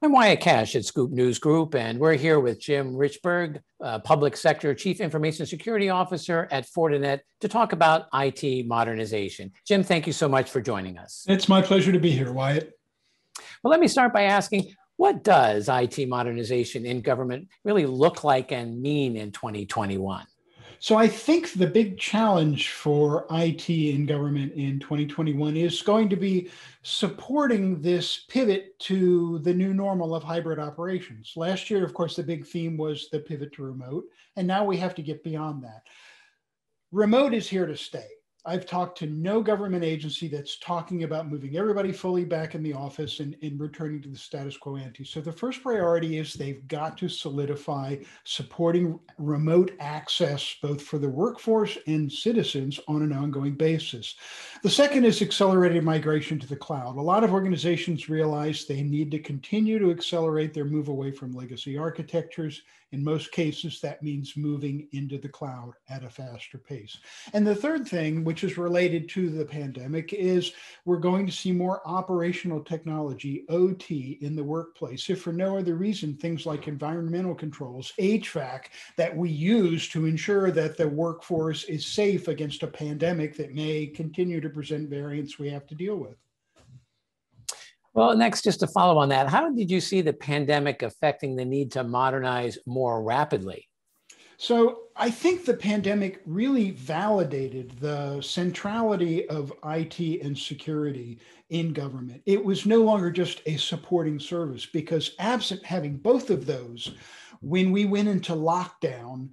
I'm Wyatt Cash at Scoop News Group, and we're here with Jim Richberg, Public Sector Chief Information Security Officer at Fortinet, to talk about IT modernization. Jim, thank you so much for joining us. It's my pleasure to be here, Wyatt. Well, let me start by asking, what does IT modernization in government really look like and mean in 2021? So I think the big challenge for IT in government in 2021 is going to be supporting this pivot to the new normal of hybrid operations. Last year, of course, the big theme was the pivot to remote, and now we have to get beyond that. Remote is here to stay. I've talked to no government agency that's talking about moving everybody fully back in the office and returning to the status quo ante. So the first priority is they've got to solidify supporting remote access, both for the workforce and citizens on an ongoing basis. The second is accelerated migration to the cloud. A lot of organizations realize they need to continue to accelerate their move away from legacy architectures. In most cases, that means moving into the cloud at a faster pace. And the third thing, which is related to the pandemic, is we're going to see more operational technology, OT, in the workplace. If for no other reason, things like environmental controls, HVAC, that we use to ensure that the workforce is safe against a pandemic that may continue to present variants we have to deal with. Well, next, just to follow on that, how did you see the pandemic affecting the need to modernize more rapidly? So I think the pandemic really validated the centrality of IT and security in government. It was no longer just a supporting service, because absent having both of those, when we went into lockdown,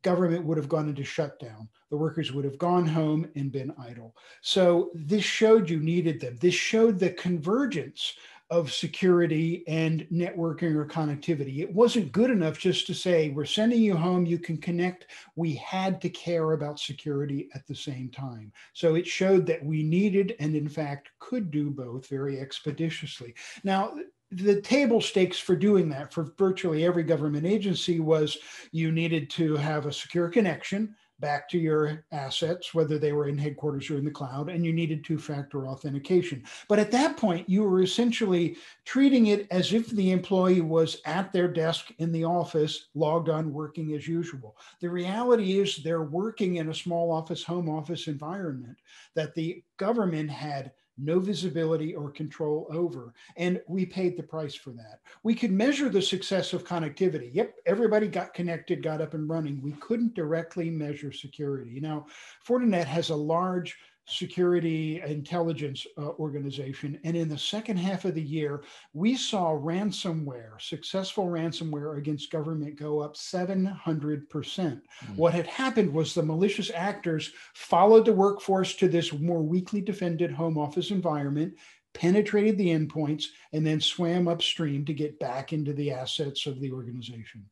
government would have gone into shutdown. The workers would have gone home and been idle. So this showed you needed them. This showed the convergence of security and networking or connectivity. It wasn't good enough just to say, we're sending you home, you can connect. We had to care about security at the same time. So it showed that we needed, and in fact could do both very expeditiously. Now, the table stakes for doing that for virtually every government agency was you needed to have a secure connection back to your assets, whether they were in headquarters or in the cloud, and you needed two-factor authentication. But at that point, you were essentially treating it as if the employee was at their desk in the office, logged on, working as usual. The reality is they're working in a small office, home office environment that the government had no visibility or control over. And we paid the price for that. We could measure the success of connectivity. Yep, everybody got connected, got up and running. We couldn't directly measure security. Now, Fortinet has a large security intelligence organization. And in the second half of the year, we saw ransomware, successful ransomware against government go up 700%. What had happened was the malicious actors followed the workforce to this more weakly defended home office environment, penetrated the endpoints, and then swam upstream to get back into the assets of the organization.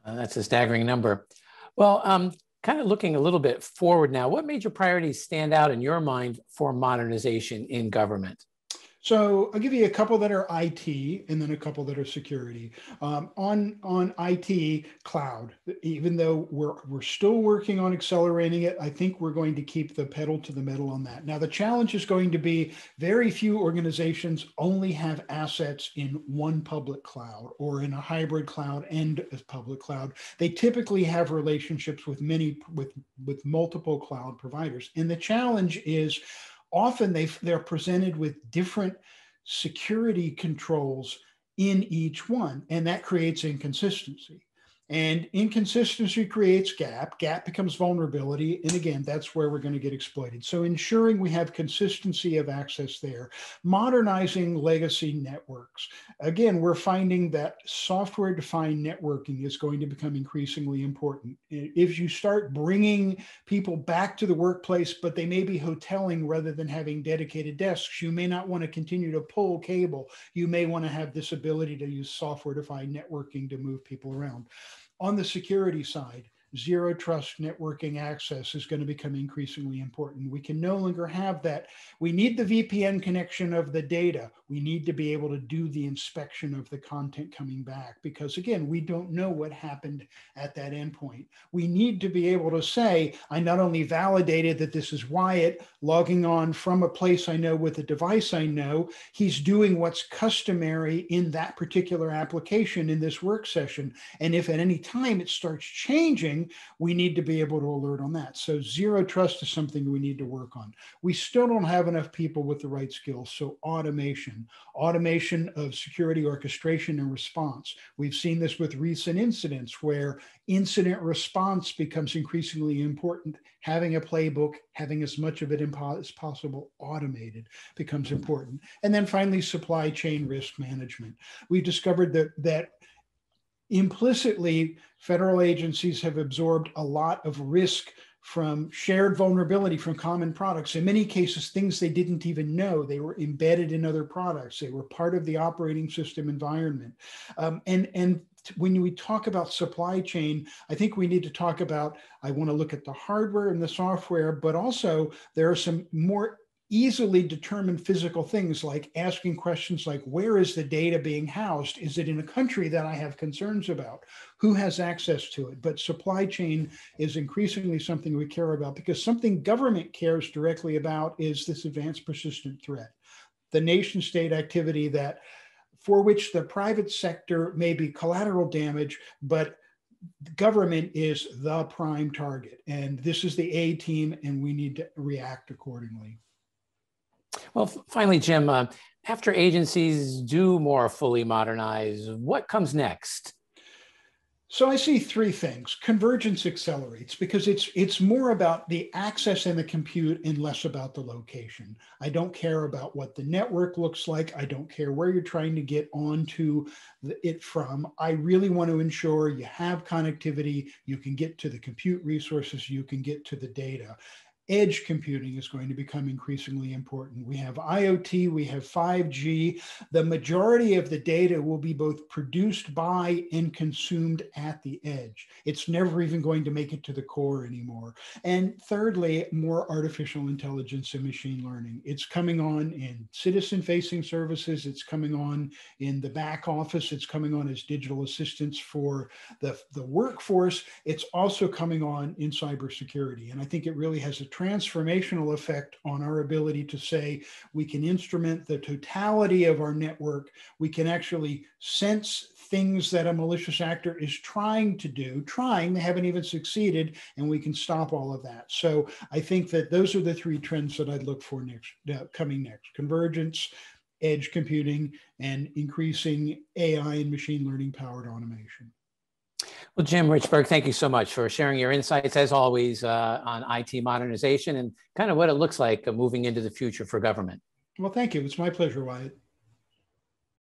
That's a staggering number. Well, kind of looking a little bit forward now, what major priorities stand out in your mind for modernization in government? So I'll give you a couple that are IT and then a couple that are security. On IT, cloud, even though we're still working on accelerating it, I think we're going to keep the pedal to the metal on that. Now, the challenge is going to be very few organizations only have assets in one public cloud or in a hybrid cloud and a public cloud. They typically have relationships with with multiple cloud providers. And the challenge is, often they're presented with different security controls in each one, and that creates inconsistency. And inconsistency creates gap. Gap becomes vulnerability. And again, that's where we're going to get exploited. So ensuring we have consistency of access there. Modernizing legacy networks. Again, we're finding that software-defined networking is going to become increasingly important. If you start bringing people back to the workplace, but they may be hoteling rather than having dedicated desks, you may not want to continue to pull cable. You may want to have this ability to use software-defined networking to move people around. On the security side, zero trust networking access is going to become increasingly important. We can no longer have that. We need the VPN connection of the data. We need to be able to do the inspection of the content coming back, because again, we don't know what happened at that endpoint. We need to be able to say, I not only validated that this is Wyatt logging on from a place I know with a device I know, he's doing what's customary in that particular application in this work session. And if at any time it starts changing, we need to be able to alert on that. So zero trust is something we need to work on. We still don't have enough people with the right skills. So automation of security orchestration and response. We've seen this with recent incidents where incident response becomes increasingly important. Having a playbook, having as much of it as possible automated becomes important. And then finally, supply chain risk management. We've discovered that implicitly, federal agencies have absorbed a lot of risk from shared vulnerability from common products. In many cases, things they didn't even know. They were embedded in other products. They were part of the operating system environment. And when we talk about supply chain, I think we need to talk about, I want to look at the hardware and the software, but also there are some more easily determined physical things, like asking questions like, where is the data being housed? Is it in a country that I have concerns about? Who has access to it? But supply chain is increasingly something we care about, because something government cares directly about is this advanced persistent threat, the nation state activity that for which the private sector may be collateral damage, but government is the prime target. And this is the A team, and we need to react accordingly. Well, finally, Jim, after agencies do more fully modernize, what comes next? So I see three things. Convergence accelerates because it's more about the access and the compute and less about the location. I don't care about what the network looks like. I don't care where you're trying to get onto it from. I really want to ensure you have connectivity, you can get to the compute resources, you can get to the data. Edge computing is going to become increasingly important. We have IoT, we have 5G. The majority of the data will be both produced by and consumed at the edge. It's never even going to make it to the core anymore. And thirdly, more artificial intelligence and machine learning. It's coming on in citizen-facing services. It's coming on in the back office. It's coming on as digital assistants for the workforce. It's also coming on in cybersecurity. And I think it really has a transformational effect on our ability to say we can instrument the totality of our network. We can actually sense things that a malicious actor is trying to do, they haven't even succeeded, and we can stop all of that. So I think that those are the three trends that I'd look for next, coming next: convergence, edge computing, and increasing AI and machine learning powered automation. Well, Jim Richberg, thank you so much for sharing your insights, as always, on IT modernization and kind of what it looks like moving into the future for government. Well, thank you. It's my pleasure, Wyatt.